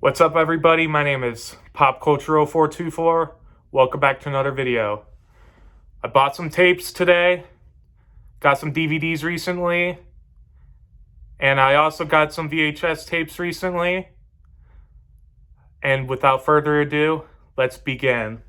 What's up, everybody? My name is PopCulture0424. Welcome back to another video. I bought some tapes today, got some DVDs recently, and I also got some VHS tapes recently. And without further ado, let's begin.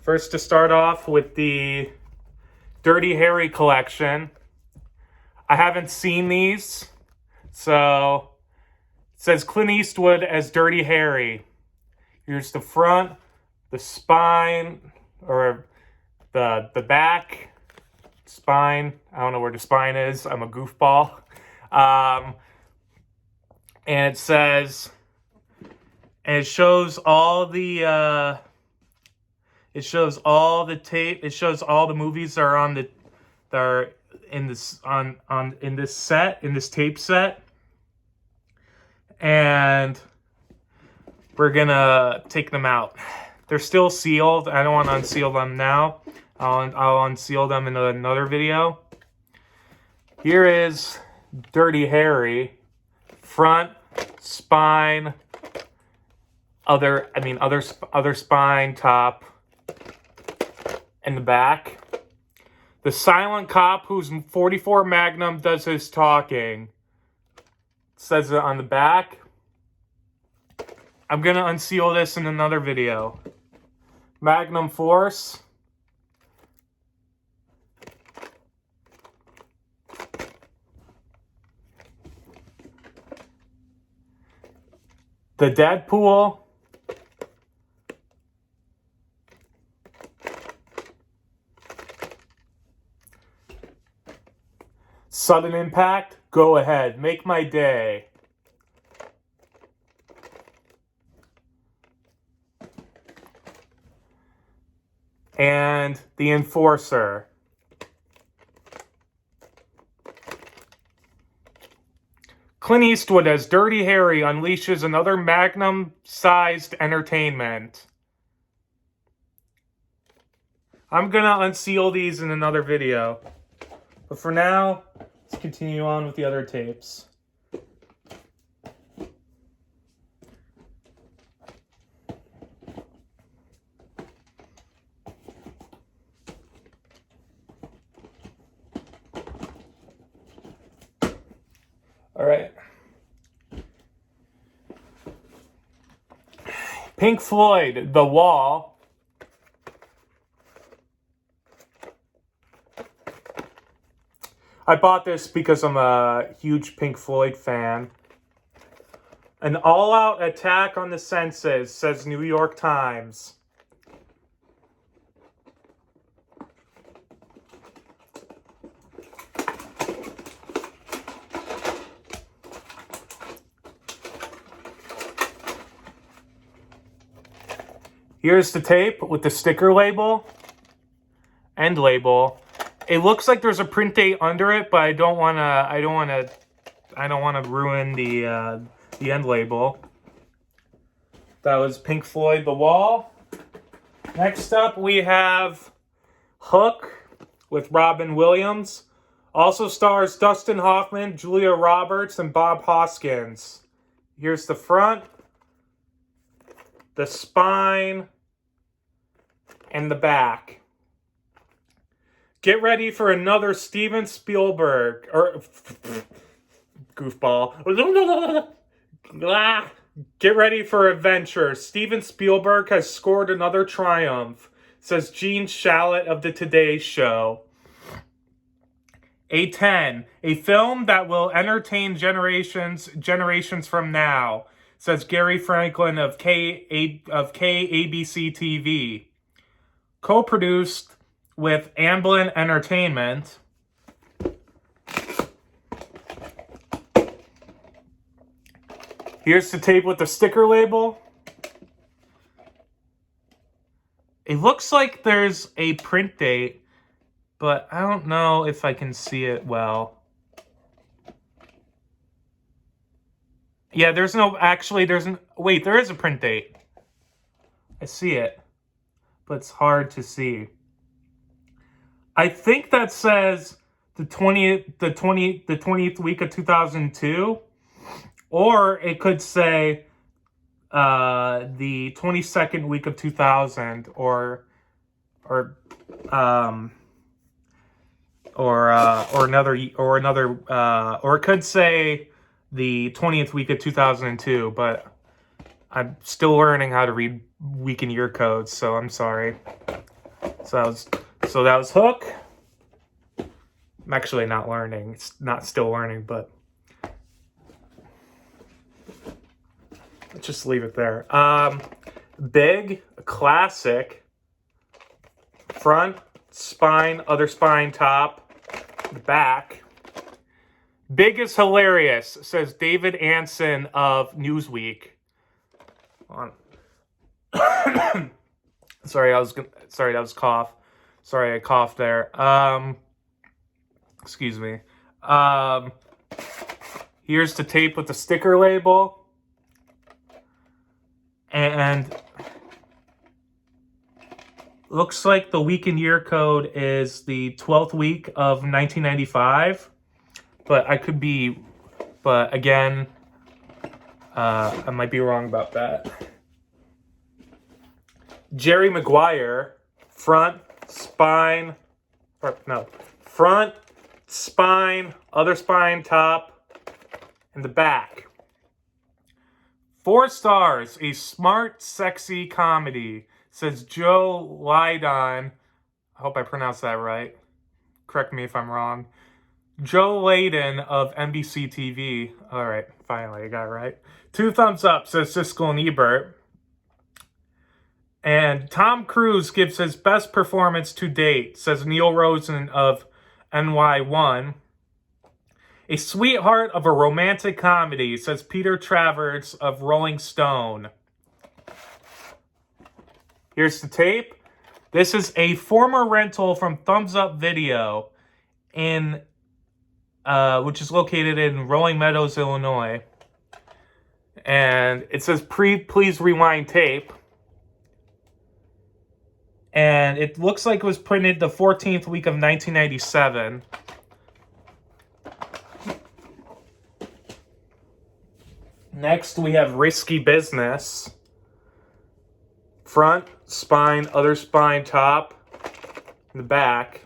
First, to start off with the Dirty Harry collection. I haven't seen these, so it says Clint Eastwood as Dirty Harry. Here's the front, the spine, or the back, spine. I don't know where the spine is. I'm a goofball. And it says, and it shows all the tape. It shows all the movies that are in this tape set. And we're gonna take them out. They're still sealed. I don't want to unseal them now. I'll unseal them in another video. Here is Dirty Harry. Front, spine, other spine, top, and the back. The silent cop who's in 44 Magnum does his talking. Says it on the back. I'm going to unseal this in another video. Magnum Force. The Deadpool. Sudden Impact. Go ahead, make my day. And The Enforcer. Clint Eastwood as Dirty Harry unleashes another Magnum-sized entertainment. I'm gonna unseal these in another video. But for now, let's continue on with the other tapes. All right. Pink Floyd, The Wall. I bought this because I'm a huge Pink Floyd fan. An all-out attack on the senses, says New York Times. Here's the tape with the sticker label, end label. It looks like there's a print date under it, but I don't want to ruin the end label. That was Pink Floyd, The Wall. Next up, we have Hook with Robin Williams. Also stars Dustin Hoffman, Julia Roberts, and Bob Hoskins. Here's the front, the spine, and the back. Get ready for another Steven Spielberg, or goofball. Get ready for adventure. Steven Spielberg has scored another triumph, says Gene Shalit of the Today Show. A10, a film that will entertain generations from now, says Gary Franklin of KABC TV. Co-produced with Amblin Entertainment. Here's the tape with the sticker label. It looks like there's a print date, but I don't know if I can see it well. Yeah, there is a print date. I see it, but it's hard to see. I think that says the 20th week of 2002, or it could say the 22nd week of 2000, or it could say the 20th week of 2002, but I'm still learning how to read week and year codes, so I'm sorry. So that was Hook. I'm actually not learning. It's not still learning, but let's just leave it there. Big, a classic. Front, spine, other spine, top, the back. Big is hilarious, says David Anson of Newsweek. Hold on. Sorry, that was cough. Sorry, I coughed there. Excuse me. Here's the tape with the sticker label. And looks like the week and year code is the 12th week of 1995. But I could be, but again, I might be wrong about that. Jerry Maguire, front, spine, front, spine, other spine, top, and the back. 4 stars, a smart, sexy comedy, says Joe Lydon. I hope I pronounced that right. Correct me if I'm wrong. Joe Layden of NBC TV. All right, finally, I got it right. 2 thumbs up, says Siskel and Ebert. And Tom Cruise gives his best performance to date, says Neil Rosen of NY1. A sweetheart of a romantic comedy, says Peter Travers of Rolling Stone. Here's the tape. This is a former rental from Thumbs Up Video, which is located in Rolling Meadows, Illinois. And it says, please rewind tape. And it looks like it was printed the 14th week of 1997. Next, we have Risky Business. Front, spine, other spine, top, and the back.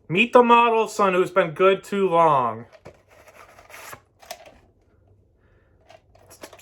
Meet the model son who's been good too long.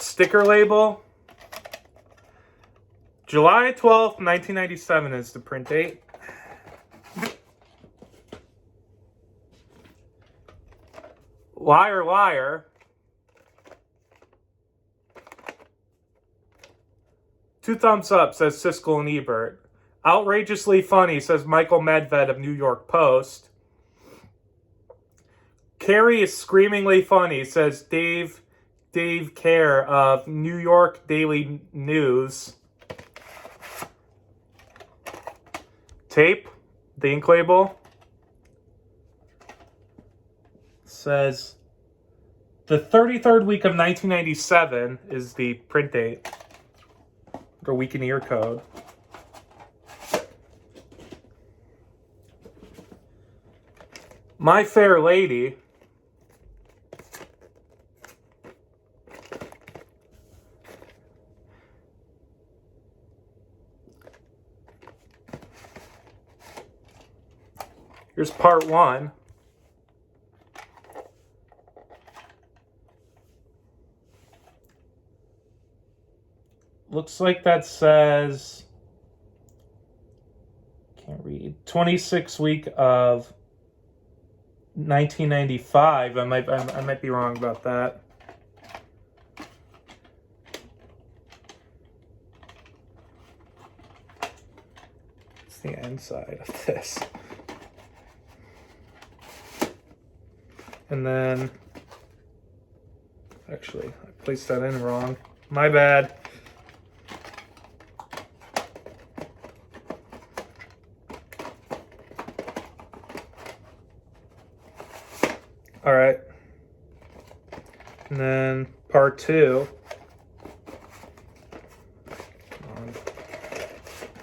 Sticker label. July 12th, 1997 is the print date. Liar, Liar. 2 thumbs up, says Siskel and Ebert. Outrageously funny, says Michael Medved of New York Post. Carrie is screamingly funny, says Dave Kerr of New York Daily News. Tape, the ink label, says the 33rd week of 1997 is the print date, or week and year code. My Fair Lady. Here's part 1. Looks like that says, can't read, 26th week of 1995. I might be wrong about that. It's the inside of this. And then, actually, I placed that in wrong. My bad. All right. And then part 2.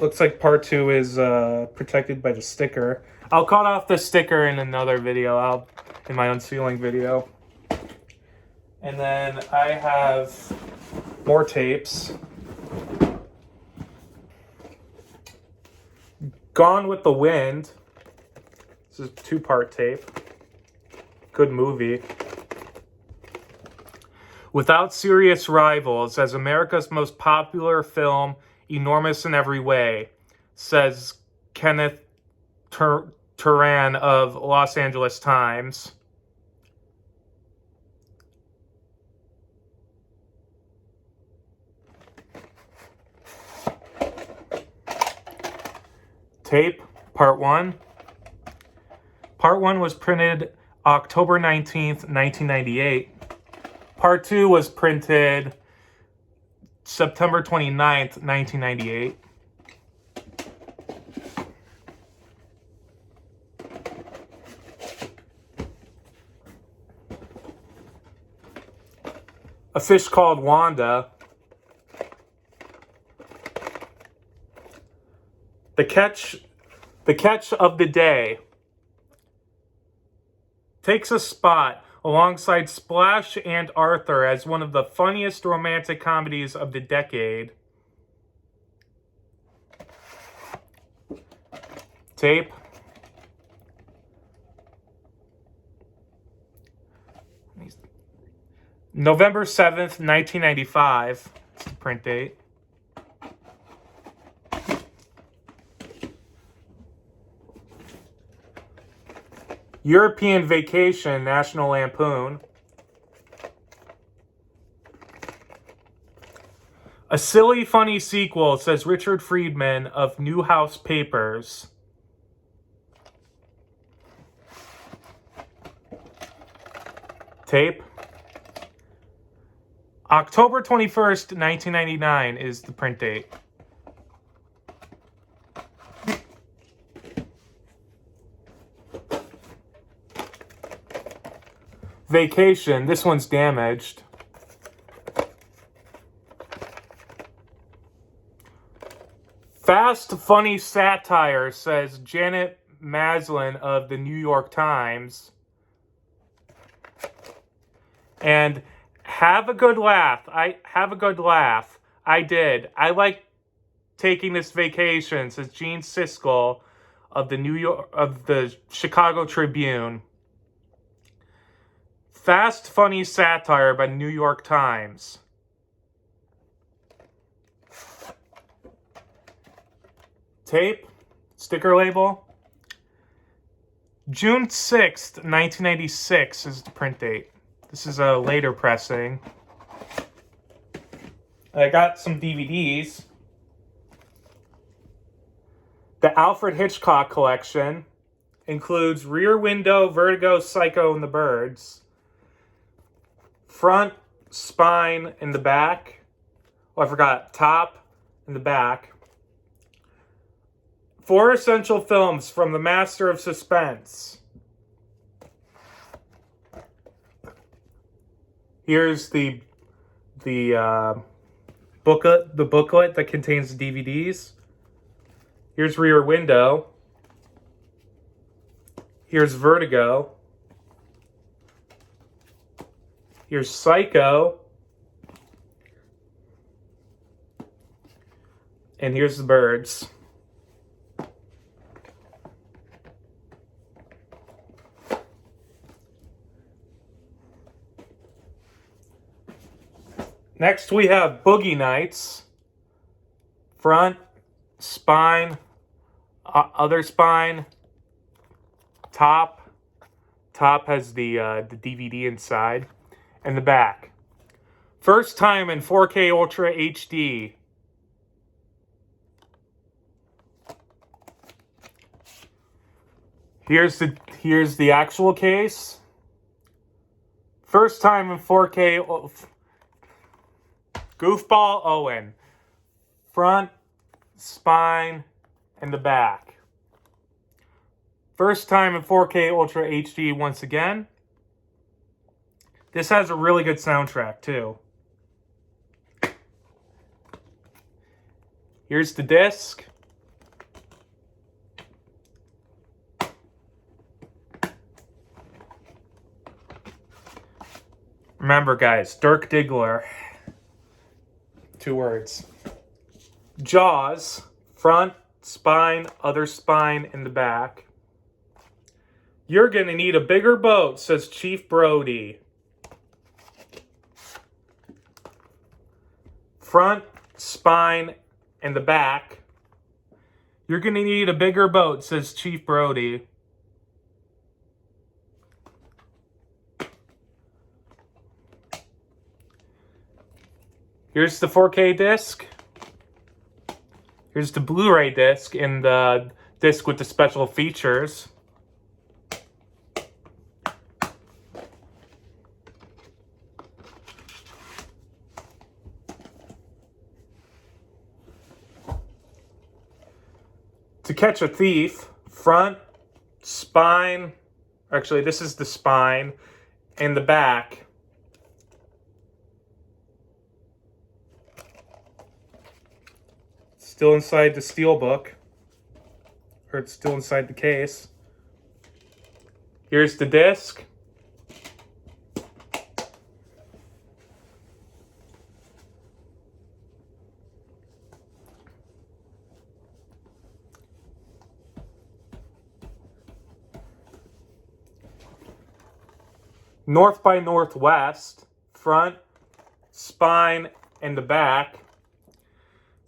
Looks like part 2 is protected by the sticker. I'll cut off the sticker in another video. In my unsealing video. And then I have More tapes. Gone with the Wind. This is a 2-part tape. Good movie. Without serious rivals, as America's most popular film, enormous in every way, says Kenneth Turan of Los Angeles Times. Tape, Part 1. Part 1 was printed October 19th, 1998. Part 2 was printed September 29th, 1998. A Fish Called Wanda. The catch of the day takes a spot alongside Splash and Arthur as one of the funniest romantic comedies of the decade. Tape. November 7th, 1995. That's the print date. European Vacation, National Lampoon. A silly, funny sequel, says Richard Friedman of Newhouse Papers. Tape. October 21st, 1999 is the print date. Vacation. This one's damaged. Fast, funny satire, says Janet Maslin of the New York Times. And have a good laugh. I did. I like taking this vacation, says Gene Siskel of the Chicago Tribune. Fast, funny satire by New York Times. Tape, sticker label. June 6th, 1996 is the print date. This is a later pressing. I got some DVDs. The Alfred Hitchcock collection includes Rear Window, Vertigo, Psycho, and the Birds. Front, Spine, and the Back. Oh, I forgot. Top and the Back. 4 essential films from the master of suspense. Here's the booklet that contains the DVDs. Here's Rear Window. Here's Vertigo. Here's Psycho. And here's the Birds. Next we have Boogie Nights. Front, Spine, other Spine, Top. Top has the DVD inside. And the back. First time in 4K Ultra HD. Here's the actual case. First time in 4K. Goofball Owen. Front, spine, and the back. First time in 4K Ultra HD once again. This has a really good soundtrack too. Here's the disc. Remember guys, Dirk Diggler. 2 words. Jaws, front, spine, other spine in the back. You're going to need a bigger boat, says Chief Brody. Front, spine, and the back. You're going to need a bigger boat, says Chief Brody. Here's the 4K disc. Here's the Blu-ray disc and the disc with the special features. To Catch a Thief, front, spine, actually this is the spine, and the back. Still inside the steelbook, or it's still inside the case. Here's the disc. North by Northwest, front, spine, and the back.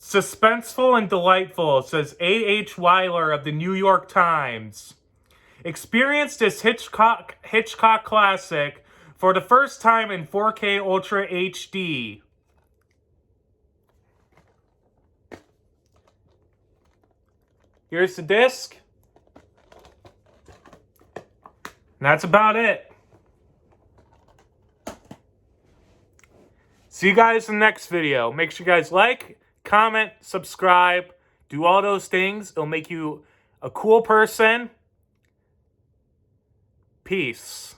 Suspenseful and delightful, says A.H. Weiler of the New York Times. Experience this Hitchcock classic for the first time in 4K Ultra HD. Here's the disc. And that's about it. See you guys in the next video. Make sure you guys like, comment, subscribe, do all those things. It'll make you a cool person. Peace.